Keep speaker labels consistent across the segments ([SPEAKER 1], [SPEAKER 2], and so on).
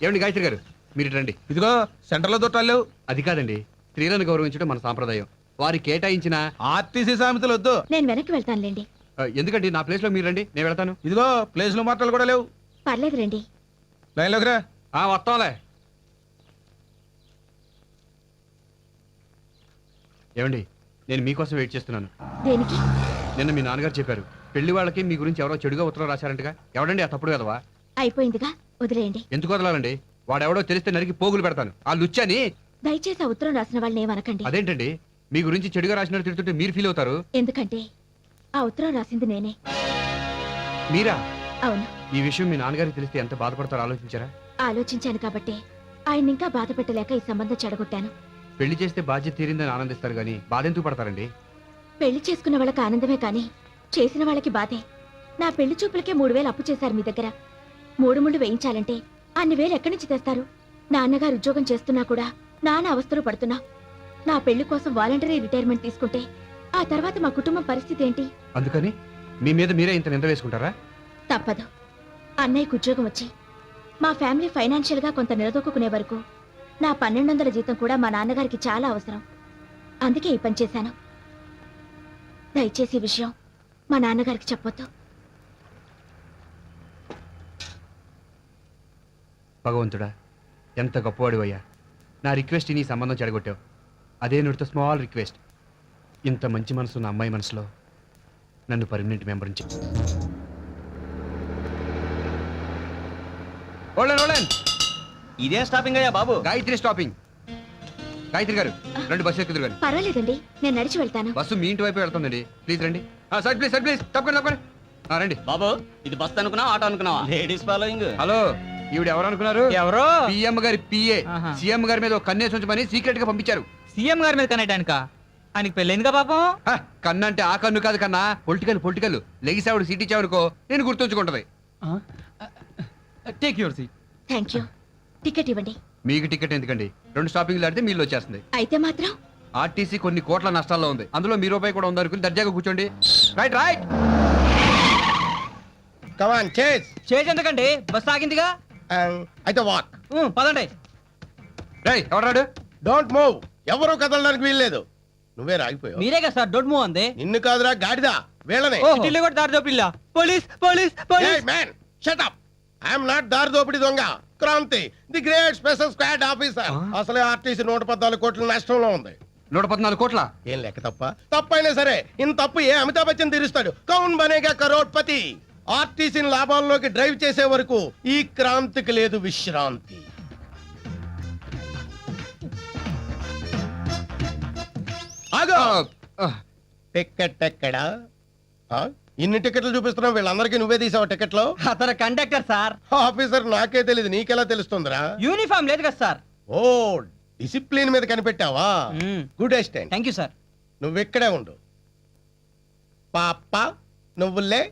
[SPEAKER 1] ఏమండి గాయత్రి గారు మీరు రండి.
[SPEAKER 2] ఇదిగో సెంటర్లో దొట్టాలు.
[SPEAKER 1] అది కాదండి, స్త్రీలను గౌరవించడం మన సాంప్రదాయం. వారి కేటాయించిన
[SPEAKER 2] ఆర్టీసీ సామెతలు వద్దు.
[SPEAKER 3] నేను వెనక్కి వెళ్తానులేండి.
[SPEAKER 1] ఎందుకండి నా ప్లేస్ లో మీరు రండి, నేను వెళ్తాను.
[SPEAKER 2] ఇదిగో ప్లేస్ లో మాటలు కూడా లేవు.
[SPEAKER 3] పర్లేదు రండి.
[SPEAKER 2] లైన్లోకి రా.
[SPEAKER 1] వస్తాంలే. ఏమండి, నేను మీకోసం వెయిట్ చేస్తున్నాను.
[SPEAKER 3] దేనికి?
[SPEAKER 1] నిన్న మీ నాన్నగారు చెప్పారు, పెళ్లి వాళ్ళకి మీ గురించి ఎవరో చెడుగా ఉత్తరం రాశారంటగా. ఎవడండి ఆ తప్పుడు కదవా?
[SPEAKER 3] అయిపోయిందిగా, వదిలేయండి.
[SPEAKER 1] ఎందుకు వదలాలండి? వాడెవడో తెలిస్తే నరికి పోగులు పెడతాను. ఆ లుచ్చని.
[SPEAKER 3] దయచేసి ఆ ఉత్తరం రాసిన వాళ్ళని ఏమనకండి.
[SPEAKER 1] అదేంటండి, మీ గురించి చెడుగా రాసినట్టు తిడుతుంటే మీరు ఫీల్ అవుతారు.
[SPEAKER 3] ఎందుకంటే ఆ ఉత్తరం రాసింది నేనే.
[SPEAKER 1] మీరా?
[SPEAKER 3] అవును.
[SPEAKER 1] ఈ విషయం మీ నాన్నగారికి తెలిస్తే ఎంత బాధపడతారో ఆలోచించారా?
[SPEAKER 3] ఆలోచించాను కాబట్టి ఆయన ఇంకా బాధ పెట్టలేక ఈ సంబంధం చెడగొట్టాను.
[SPEAKER 1] పెళ్లి చేస్తే బాధ్యత తీరిందని ఆనందిస్తారు గానీ బాధ ఎందుకు పడతారండి?
[SPEAKER 3] పెళ్లి చేసుకున్న వాళ్ళకి ఆనందమే కాని చేసిన వాళ్ళకి బాధే. నా పెళ్లి చూపులకే 3000 అప్పు చేశారు మీ దగ్గర. 3 ముళ్ళు వేయించాలంటే అన్ని వేలు ఎక్కడి నుంచి తెస్తారు? నాన్నగారు ఉద్యోగం చేస్తున్నా కూడా నాన్న అవస్థలు పడుతున్నా. నా పెళ్లి కోసం వాలంటరీ రిటైర్మెంట్ తీసుకుంటే ఆ తర్వాత మా కుటుంబం పరిస్థితి ఏంటి?
[SPEAKER 1] అందుకని మీ మీద మీరే ఇంత నింద వేసుకుంటారా?
[SPEAKER 3] తప్పదు. అన్నయ్యకు ఉద్యోగం వచ్చి మా ఫ్యామిలీ ఫైనాన్షియల్ గా కొంత నిలదొక్కునే వరకు నా 1200 జీతం కూడా మా నాన్నగారికి చాలా అవసరం. అందుకే ఈ పని చేశాను. దయచేసి ఈ విషయం మా నాన్నగారికి చెప్పొద్దు.
[SPEAKER 1] భగవంతుడా, ఎంత గొప్పవాడివయ్యా. నా రిక్వెస్ట్ నీ సంబంధం చెడగొట్టావు. అదే నుడితో స్మాల్ రిక్వెస్ట్, ఇంత మంచి మనసు ఉన్న అమ్మాయి మనసులో నన్ను పర్మనెంట్ మెంబర్ నుంచి.
[SPEAKER 4] ఇదే స్టాపింగ్ అయ్యా బాబు?
[SPEAKER 1] గాయత్రి స్టాపింగ్. గాయత్రి గారు రండి, బస్సు ఎక్కుదురు గారు.
[SPEAKER 3] పర్వాలేదండి, నేను నడిచి వెళ్తాను.
[SPEAKER 1] బస్సు మీ ఇంటి వైపు వెళ్తుందండి. ప్లీజ్ రండి. సార్ ప్లీజ్, సార్ ప్లీజ్, తప్పకుండా తప్పకుండా రండి.
[SPEAKER 4] బాబు, ఇది బస్ అనుకున్నావా ఆటో అనుకున్నావా? Ladies following.
[SPEAKER 1] హలో, ఈవిడ ఎవరు అనుకున్నారు?
[SPEAKER 5] ఎవరో
[SPEAKER 1] పిఎం గారి పిఏ. సీఎం గారి మీద ఒక కన్నేసి ఉంచమని సీక్రెట్ గా పంపించారు.
[SPEAKER 5] సీఎం గారి మీద కనెక్టానిక? ఆయనకి పెళ్ళైందిగా పాపం.
[SPEAKER 1] కన్ను అంటే ఆ కన్ను కాదు కన్నా, పొలిటికల్ లెగిసావుడు సీట్ ఇచ్చావనుకో నేను గుర్తుంచుకుంటది.
[SPEAKER 5] Take your seat.
[SPEAKER 3] Thank you. Ticket ఇవ్వండి.
[SPEAKER 1] మీకు టికెట్ ఎందుకండి? 2 స్టాపింగ్లు ఆడితే మీళ్ళు వచ్చేస్తుంది.
[SPEAKER 3] అయితే మాత్రం
[SPEAKER 1] ఆర్టీసీ కొన్ని కోట్ల నష్టాల్లో ఉంది. అందులో మీ రూపాయి కూడా ఉందనుకుని దర్జాగా కూర్చోండి. Right right.
[SPEAKER 6] కమాన్ చేస్.
[SPEAKER 5] చేసి ఎందుకండి, బస్ ఆగిందిగా.
[SPEAKER 6] అయితే వాక్.
[SPEAKER 5] పదండి.
[SPEAKER 1] రై ఎవరాడు?
[SPEAKER 6] Don't move. ఎవరు కదలడానికి వీల్లేదు. నువ్వే రాగిపోయావు.
[SPEAKER 5] మీరే కదా సార్ డోంట్ మూవ్ అంది.
[SPEAKER 6] నిన్ను కాదురా గాడిదా, వీళ్ళనే.
[SPEAKER 5] ఢిల్లీ కూడా దారి దోపిల్లా. Police police police.
[SPEAKER 6] Man shut up. I'm not దారి దోపిడి దొంగ. Kranti, the great special squad officer. అసలే ఆర్టీసీ 114 కోట్ల నష్టంలో ఉంది.
[SPEAKER 1] 114 కోట్ల?
[SPEAKER 6] ఏం లెక్క తప్ప? తప్పైనా సరే ఇంత తప్పు ఏ అమితాబ్ బచ్చన్ తీరుస్తాడు? కౌన్ బనేగా కరోడ్పతి. ఆర్టీసీని లాభాల్లోకి డ్రైవ్ చేసే వరకు ఈ క్రాంతికి లేదు విశ్రాంతి. ఆగో. టికెట్ ఎక్కడా? ఇన్ని టికెట్లు చూపిస్తున్నావు, వీళ్ళందరికీ నువ్వే తీసావు టికెట్లు?
[SPEAKER 5] అతను కండక్టర్ సార్.
[SPEAKER 6] ఆఫీసర్ నాకే తెలియదు, నీకెలా తెలుస్తుందిరా?
[SPEAKER 5] యూనిఫామ్ లేదు కదా సార్.
[SPEAKER 6] ఓ, డిసిప్లిన్ మీద కనిపెట్టావా? Good assistant.
[SPEAKER 5] Thank you sir.
[SPEAKER 6] నువ్వు ఇక్కడే ఉండు. పాప నువ్వులే.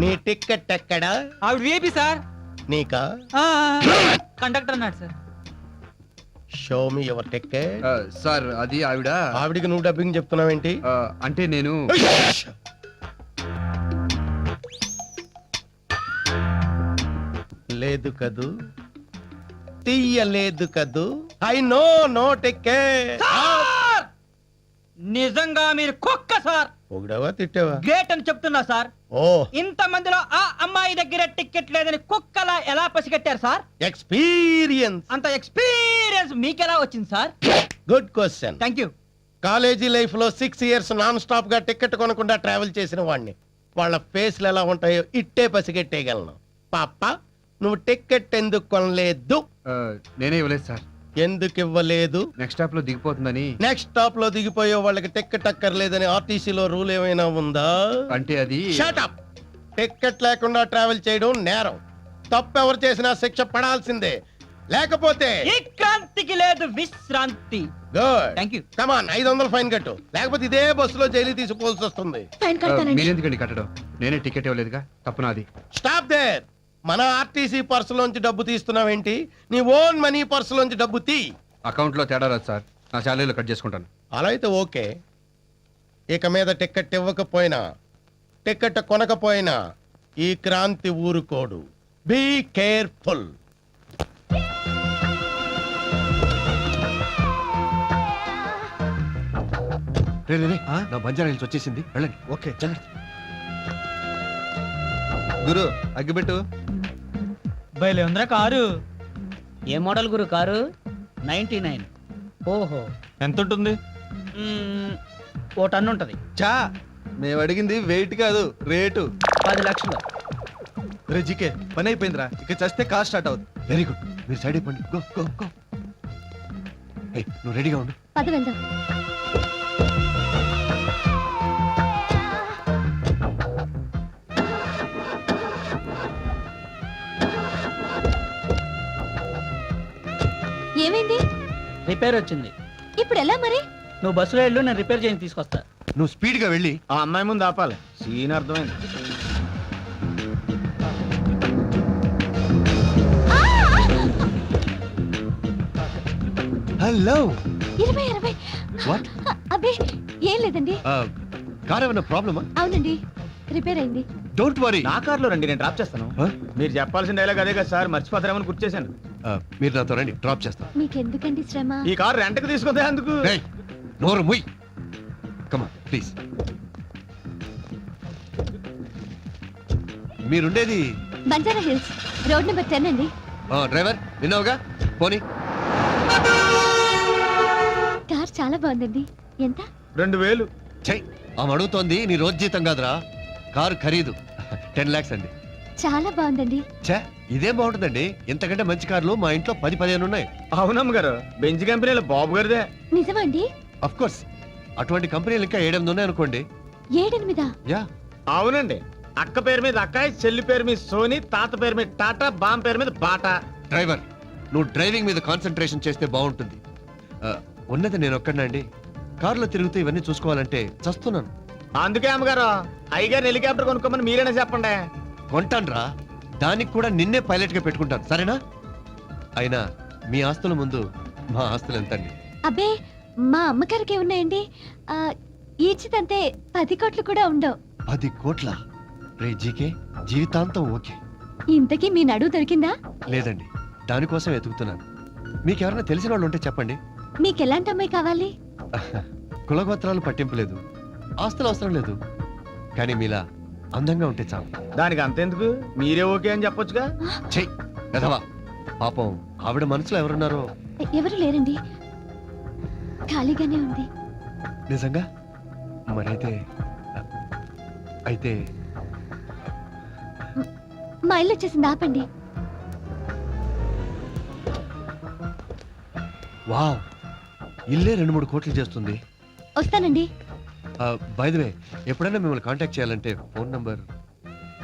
[SPEAKER 6] నీ టికెట్ ఎక్కడా?
[SPEAKER 5] ఆవిడ విఐపి సార్.
[SPEAKER 6] నీకా?
[SPEAKER 5] కండక్టర్ అన్నాడు sir.
[SPEAKER 6] Show me your ticket.
[SPEAKER 1] Sir అది ఆవిడ.
[SPEAKER 6] ఆవిడికి నువ్వు డబ్బింగ్ చెప్తున్నావేంటి?
[SPEAKER 1] అంటే నేను
[SPEAKER 6] లేదు కదూ, తీయలేదు కదూ. I no no ticket.
[SPEAKER 5] నిజంగా మీరు కుక్క సార్.
[SPEAKER 6] పొగిడావా తిట్టావా?
[SPEAKER 5] గ్రేట్ అని చెప్తున్నా సార్.
[SPEAKER 6] ఓ,
[SPEAKER 5] ఇంత మందిలో ఆ అమ్మాయి దగ్గర టికెట్ లేదని కుక్కలా ఎలా పసిగట్టారు సార్?
[SPEAKER 6] ఎక్స్పీరియన్స్.
[SPEAKER 5] అంత ఎక్స్పీరియన్స్ మీకెలా వచ్చింది sir?
[SPEAKER 6] Good question.
[SPEAKER 5] Thank you.
[SPEAKER 6] College life లో 6 years నాన్ స్టాప్ గా టికెట్ కొనకుండా ట్రావెల్ చేసిన వాడిని. వాళ్ళ ఫేస్లు ఎలా ఉంటాయో ఇట్టే పసిగట్టేయగలను. పాప, నువ్వు టికెట్ ఎందుకు కొనలేదు?
[SPEAKER 1] నేనే ఇవ్వలేదు సార్.
[SPEAKER 6] ఎందుకు ఇవ్వలేదు?
[SPEAKER 1] నెక్స్ట్ స్టాప్ లో దిగిపోతుందని.
[SPEAKER 6] నెక్స్ట్ స్టాప్ లో దిగిపోయే వాళ్ళకి టికెట్ అక్కర్లేదని ఆర్టీసీలో రూల్ ఏమైనా ఉందా?
[SPEAKER 1] అంటే అది.
[SPEAKER 6] Shut up. టికెట్ లేకుండా ట్రావెల్ చేయడం నేరం. తప్పెవరు చేసినా శిక్ష పడాల్సిందే. లేకపోతే
[SPEAKER 5] ఈ క్రాంతికి లేదు విశ్రాంతి.
[SPEAKER 6] Good.
[SPEAKER 5] Thank you.
[SPEAKER 6] Come on, 500 fine కట్టు. లేకపోతే ఇదే బస్సులో జైలు తీసుకోవాల్సి వస్తుంది.
[SPEAKER 3] ఫైన్ కడతానండి.
[SPEAKER 1] మీరెందుకండి కట్టడం? నేనే టికెట్ ఇవ్వలేదుగా, తప్పు నాది.
[SPEAKER 6] Stop there. మన ఆర్టీసీ పర్సులోంచి డబ్బు తీస్తున్నావేంటి? నీ ఓన్ మనీ పర్సులోంచి డబ్బు తీ.
[SPEAKER 1] అకౌంట్ లో తేడా రాదు సార్, నా శాలరీలో కట్ చేసుకుంటాను.
[SPEAKER 6] అలా అయితే ఓకే. ఇక మీద టికెట్ ఇవ్వకపోయినా, టికెట్ కొనకపోయినా ఈ క్రాంతి ఊరుకోడు. Be careful.
[SPEAKER 7] రే రే, రే, నా బంజారా హిల్స్ వచ్చేసింది, వెళ్ళండి.
[SPEAKER 2] ఓకే
[SPEAKER 7] జాగ్రత్త.
[SPEAKER 2] గురు అగ్గిపెట్టు.
[SPEAKER 5] బయలు ఉందిరా కారు.
[SPEAKER 4] ఏ మోడల్ గురు కారు? 99.
[SPEAKER 5] ఓహో,
[SPEAKER 2] ఎంత ఉంటుంది?
[SPEAKER 5] ఓ టన్ను ఉంటది.
[SPEAKER 2] చా మేము అడిగింది వెయిట్ కాదు, రేటు.
[SPEAKER 5] 10 లక్షలు.
[SPEAKER 2] రే జీకే, పని అయిపోయిందిరా, ఇక చస్తే కార్ స్టార్ట్ అవుతుంది.
[SPEAKER 7] వెరీ గుడ్, మీరు సైడ్ అయిపోండి. Go go go. ఏయ్, నువ్వు రెడీగా ఉండు.
[SPEAKER 3] పద వెళ్దాం. ఏమైంది?
[SPEAKER 5] రిపేర్ వచ్చింది.
[SPEAKER 3] ఇప్పుడు ఎలా మరి?
[SPEAKER 5] నువ్వు బస్సులో వెళ్ళు, నేను రిపేర్ చేసి తీసుకొస్తా.
[SPEAKER 7] నువ్వు స్పీడ్గా వెళ్ళి
[SPEAKER 2] ఆ అమ్మాయి ముందు ఆపాలి. సీన్ అర్థమైంది.
[SPEAKER 7] హలో.
[SPEAKER 3] 20.
[SPEAKER 7] వాట్?
[SPEAKER 3] అబ్బే ఏం లేదండి.
[SPEAKER 7] కార్ ఏమైనా ప్రాబ్లమా?
[SPEAKER 3] అవునండి, రిపేర్ అయింది.
[SPEAKER 7] Don't worry.
[SPEAKER 2] నా కార్లో రండి, నేను డ్రాప్ చేస్తాను. మీరు చెప్పాల్సిన డైలాగ్ అదే కదా సార్, మర్చిపోతారేమని గుర్తు చేశాను.
[SPEAKER 7] మీరు నాతో రండి, డ్రాప్ చేస్తాను.
[SPEAKER 3] మీకెందుకండి శ్రమ?
[SPEAKER 2] ఈ కార్ రెంట్కి తీసుకుంటే అందుకు.
[SPEAKER 7] రేయ్, నోరు ముయ్. కమా ప్లీజ్. మీరుండేది
[SPEAKER 3] బంజారా హిల్స్, రోడ్ నెంబర్ 10 అండి.
[SPEAKER 7] డ్రైవర్ విన్నావుగా, పోనీ.
[SPEAKER 3] కార్ చాలా బాగుందండి. ఎంత?
[SPEAKER 2] 2000.
[SPEAKER 7] చెయ్, ఆమె అడుగుతోంది నీ రోజు జీతం కాదురా, కారు ఖరీదు 10 lakhs అండి.
[SPEAKER 3] చాలా బాగుందండి.
[SPEAKER 7] ఛే, ఇదేం బాగుంటుందండి, ఇంతకంటే మంచి కార్లు మా ఇంట్లో 10-15 ఉన్నాయి.
[SPEAKER 2] అవునమ్మ గారు, బెంచ్ కంపెనీలో బాబు గారిదే.
[SPEAKER 3] నిజమా అండి?
[SPEAKER 7] అఫ్ కోర్స్, అటువంటి కంపెనీలు ఇంకా 7-8 ఉన్నాయి అనుకోండి.
[SPEAKER 3] 7-8?
[SPEAKER 7] యా.
[SPEAKER 2] అవునండి, అక్క పేరు మీద అక్కాయ్, చెల్లి పేరు మీద సోని, తాత పేరు మీద టాటా, బామ్ పేరు మీద బాటా.
[SPEAKER 7] డ్రైవర్, నువ్వు డ్రైవింగ్ మీద కాన్సన్ట్రేషన్ చేస్తే బాగుంటుంది. ఉన్నది నేను ఒక్కడినా అండి, కారులో తిరుగుతూ ఇవన్నీ చూసుకోవాలంటే చస్తున్నాను.
[SPEAKER 2] అందుకే అమ్మగారు అయ్యగారు హెలికాప్టర్ కొనుక్కోమని మీరేనా చెప్పండి.
[SPEAKER 7] కొంటాన్రా, దానికి కూడా నిన్నే పైలట్ గా పెట్టుకుంటాను, సరేనా? అయినా మీ ఆస్తుల ముందు మా ఆస్తులు ఎంతండి?
[SPEAKER 3] అబ్బే, మా అమ్మగారికి ఉన్నాయండి. ఈచితంతే 10 కోట్లు కూడా ఉండవు.
[SPEAKER 7] 10 కోట్ల? రే జీకే, జీవితాంతం ఓకే.
[SPEAKER 3] ఇంతకీ మీ నడువు దొరికిందా?
[SPEAKER 7] లేదండి, దానికోసం వెతుకుతున్నాను. మీకెవరైనా తెలిసిన వాళ్ళు ఉంటే చెప్పండి.
[SPEAKER 3] మీకెలాంటి అమ్మాయి కావాలి?
[SPEAKER 7] కులగోత్రాలు పట్టింపు లేదు, ఆస్తులు అవసరం లేదు, కానీ మీలా అందంగా ఉంటే చాలు.
[SPEAKER 2] దానికి అంతెందుకు, మీరే ఓకే అని చెప్పొచ్చుగా.
[SPEAKER 7] చెయ్ కదవా, పాపం ఆవిడ మనసులో ఎవరున్నారో.
[SPEAKER 3] ఎవరు లేరండి, ఖాళీగానే ఉంది.
[SPEAKER 7] నిజంగా? మరైతే అయితే
[SPEAKER 3] మా ఇల్లు వచ్చేసింది, ఆపండి.
[SPEAKER 7] వావ్, ఇల్లే 2-3 కోట్లు చేస్తుంది.
[SPEAKER 3] వస్తానండి.
[SPEAKER 7] బై ది వే, ఎప్పుడైనా మిమ్మల్ని కాంటాక్ట్ చేయాలంటే ఫోన్ నంబర్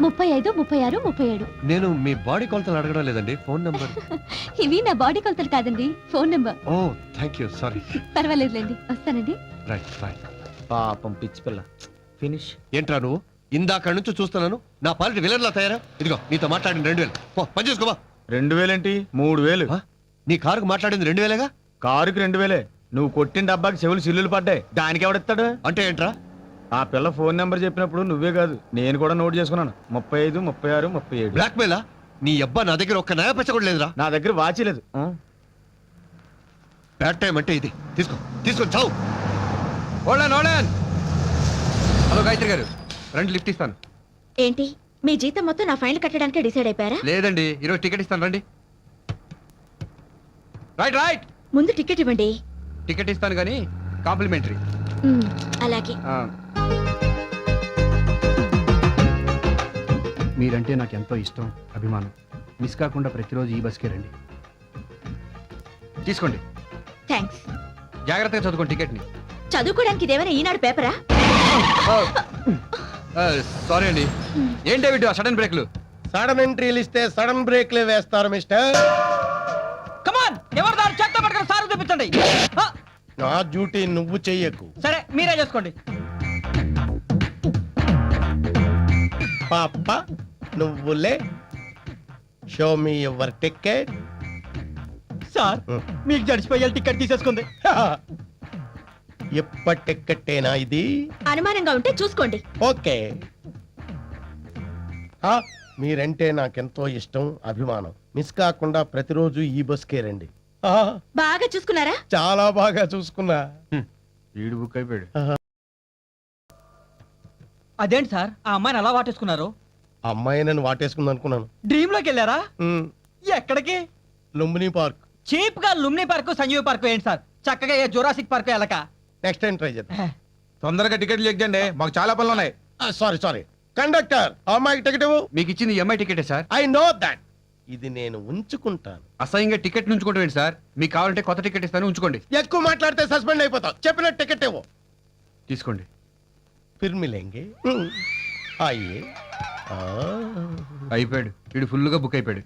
[SPEAKER 3] 35, 36, 37.
[SPEAKER 7] నేను మీ బాడీ కొలతలు అడగడం లేదండి, ఫోన్ నంబర్.
[SPEAKER 3] ఇవి నా బాడీ కొలతలు కాదండి, ఫోన్ నెంబర్.
[SPEAKER 7] ఓ థ్యాంక్ యూ, సారీ.
[SPEAKER 3] పర్వాలేదులేండి, వస్తానండి.
[SPEAKER 7] Right bye.
[SPEAKER 2] పాపం పిచ్చి పిల్ల. ఫినిష్.
[SPEAKER 7] ఏంట్రా నువ్వు, ఇందాక నుంచి చూస్తున్నాను నా పాలిటి విలన్లా తయారా. ఇదిగో నీతో మాట్లాడిన 2000 పో, పని చేసుకోవా.
[SPEAKER 2] 2000 ఏంటి, 3000.
[SPEAKER 7] నీ కారుకు మాట్లాడింది 2000గా?
[SPEAKER 2] కారుకి 2000. నువ్వు కొట్టిన డబ్బాకి చెవులు సిల్లులు పడ్డాయి, దానికి ఎవడిస్తాడు?
[SPEAKER 7] అంటే ఏంట్రా?
[SPEAKER 2] ఆ పిల్ల ఫోన్ నెంబర్ చెప్పినప్పుడు నువ్వే కాదు నేను కూడా నోట్ చేసుకున్నాను. 35, 36, 37.
[SPEAKER 7] బ్లాక్ మెయిలా? నీ అబ్బా నా దగ్గర ఒక్క నయా పచ్చ కూడా లేదురా.
[SPEAKER 2] నా దగ్గర వాచి లేదు.
[SPEAKER 7] బ్యాడ్ టైం అంటే ఇది. తీసుకొని చావు.
[SPEAKER 1] ఓలాన్. హలో గాయత్రి గారు, రండి లిఫ్ట్ ఇస్తాను.
[SPEAKER 3] ఏంటి, మీ జీతం మొత్తం నా ఫైన్ కట్టడానికి డిసైడ్ అయిపోయారా?
[SPEAKER 1] లేదండి, ఈరోజు టికెట్ ఇస్తాను, రండి. రైట్.
[SPEAKER 3] ముందు టికెట్ ఇవ్వండి.
[SPEAKER 1] టికెట్ ఇస్తాను కానీ కాంప్లిమెంటరీ.
[SPEAKER 3] అలాగే.
[SPEAKER 1] మీరంటే నాకు ఎంతో ఇష్టం, అభిమానం. మిస్ కాకుండా ప్రతిరోజు ఈ బస్కే రండి. తీసుకోండి,
[SPEAKER 3] థ్యాంక్స్.
[SPEAKER 1] జాగ్రత్తగా చదువుకోండి టికెట్ని.
[SPEAKER 3] చదువుకోవడానికి ఇదేమైనా ఈనాడు పేపరా?
[SPEAKER 1] సారీ అండి. ఏంటి వీటి సడన్ బ్రేక్లు?
[SPEAKER 6] సడన్ ఎంట్రీలు ఇస్తే సడన్ బ్రేక్లే వేస్తారు మిస్టర్.
[SPEAKER 5] కమాన్, ఎవరు దాని చేత పట్టుకుని సార్ చూపించండి.
[SPEAKER 6] నా డ్యూటీ నువ్వు చెయ్యకు.
[SPEAKER 5] సరే, మీరే చేసుకోండి.
[SPEAKER 6] పాప నువ్వులే. Show me your ticket.
[SPEAKER 5] Sir, మీకు జడిచిపోయాలి టికెట్ తీసేసుకుంది.
[SPEAKER 6] ఎప్పటి టికెట్టేనా ఇది?
[SPEAKER 3] అనుమానంగా ఉంటే చూసుకోండి.
[SPEAKER 6] ఓకే. మీరంటే నాకెంతో ఇష్టం, అభిమానం. మిస్ కాకుండా ప్రతిరోజు ఈ బస్కే రండి. ఆ,
[SPEAKER 3] బాగా చూసుకున్నారా?
[SPEAKER 6] చాలా బాగా చూసుకున్నా.
[SPEAKER 1] వీడు బుక్ అయిపోయాడు.
[SPEAKER 5] అదేంటి సార్ ఆ అమ్మాయిని అలా వాటేసుకున్నారు?
[SPEAKER 6] అమ్మాయి నన్ను వాటేసుకుంది అనుకున్నాను.
[SPEAKER 5] డ్రీమ్ లోకి వెళ్ళారా?
[SPEAKER 6] ఉమ్,
[SPEAKER 5] ఎక్కడికి?
[SPEAKER 6] లుంబిని పార్క్.
[SPEAKER 5] చీప్ గా లుమ్ని పార్క్ సంజీవ్ పార్క్ ఏంటి సార్? చక్కగా ఏ జురాసిక్ పార్క్ వెళ్ళక.
[SPEAKER 6] నెక్స్ట్ టైం ట్రై చేద్దాం.
[SPEAKER 2] తొందరగా టికెట్లు చెక్ చేయండి, మాకు చాలా పనులు ఉన్నాయి.
[SPEAKER 6] సారీ సారీ కండక్టర్, ఆ అమ్మాయికి టికెట్ ఇవ్వు.
[SPEAKER 1] మీకు ఇచ్చింది ఎంఐ టికెటే సార్.
[SPEAKER 6] I know that. ఇది నేను ఉంచుకుంటాను.
[SPEAKER 1] అసహ్యంగా టికెట్ ఉంచుకోవడం సార్. మీకు కావాలంటే కొత్త టికెట్ ఇస్తాను, ఉంచుకోండి.
[SPEAKER 6] ఎక్కువ మాట్లాడితే సస్పెండ్ అయిపోతావు. చెప్పిన టికెట్ ఇవ్వు.
[SPEAKER 1] తీసుకోండి.
[SPEAKER 6] ఫిర్ మిలేంగే. ఆయియే. ఆ.
[SPEAKER 1] అయిపోయాడు. వీడు ఫుల్గా బుక్ అయిపోయాడు.